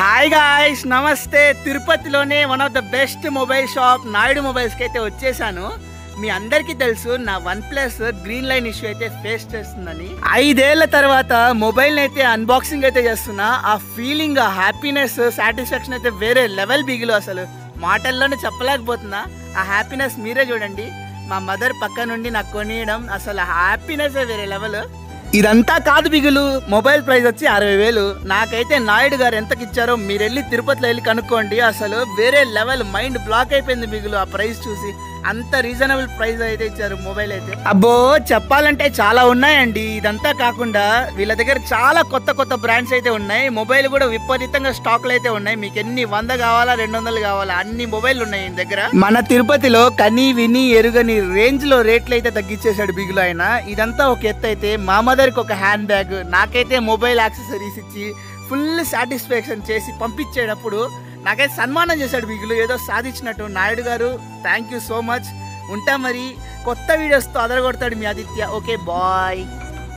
Hi guys, నమస్తే. తిరుపతిలోనే one of the best mobile shop Naidu మొబైల్స్కి అయితే వచ్చేసాను. మీ అందరికీ తెలుసు నా OnePlus గ్రీన్ లైన్ ఇష్యూ అయితే ఫేస్ చేస్తుందని. 5 ఏళ్ల తర్వాత మొబైల్ని అయితే అన్బాక్సింగ్ అయితే చేస్తున్నా. ఆ ఫీలింగ్, ఆ హ్యాపీనెస్, సాటిస్ఫాక్షన్ అయితే వేరే లెవెల్ బిగులు. అసలు మాటల్లోనే చెప్పలేకపోతున్నా. ఆ హ్యాపీనెస్ మీరే చూడండి. మా మదర్ పక్క నుండి నాకు కొనియడం, అసలు హ్యాపీనెస్ వేరే లెవెల్. ఇదంతా కాదు బిగులు, మొబైల్ ప్రైస్ వచ్చి 60,000. నాకైతే నాయుడు గారు ఎంతకి ఇచ్చారో మీరు వెళ్ళి తిరుపతిలో వెళ్ళి కనుక్కోండి. అసలు వేరే లెవెల్, మైండ్ బ్లాక్ అయిపోయింది బిగులు ఆ ప్రైస్ చూసి. అంత రీజనబుల్ ప్రైస్ అయితే ఇచ్చారు మొబైల్ అయితే. అబ్బో చెప్పాలంటే చాలా ఉన్నాయండి. ఇదంతా కాకుండా వీళ్ళ దగ్గర చాలా కొత్త కొత్త బ్రాండ్స్ అయితే ఉన్నాయి. మొబైల్ కూడా విపరీతంగా స్టాక్లు అయితే ఉన్నాయి. మీకు ఎన్ని 100 కావాలా 200 కావాలా అన్ని మొబైల్ ఉన్నాయి ఈయన దగ్గర. మన తిరుపతిలో కని విని ఎరుగని రేంజ్ లో రేట్లు అయితే తగ్గించేశాడు బిగులు ఆయన. ఇదంతా ఒక ఎత్తు అయితే, మా మదర్కి ఒక హ్యాండ్ బ్యాగ్, నాకైతే మొబైల్ యాక్సెసరీస్ ఇచ్చి ఫుల్ సాటిస్ఫాక్షన్ చేసి పంపించేటప్పుడు నాకైతే సన్మానం చేశాడు బిగులు, ఏదో సాధించినట్టు. నాయుడు గారు థ్యాంక్ యూ సో మచ్. ఉంటా మరి, కొత్త వీడియోస్తో అదరగొడతాడు మీ ఆదిత్య. Okay bye.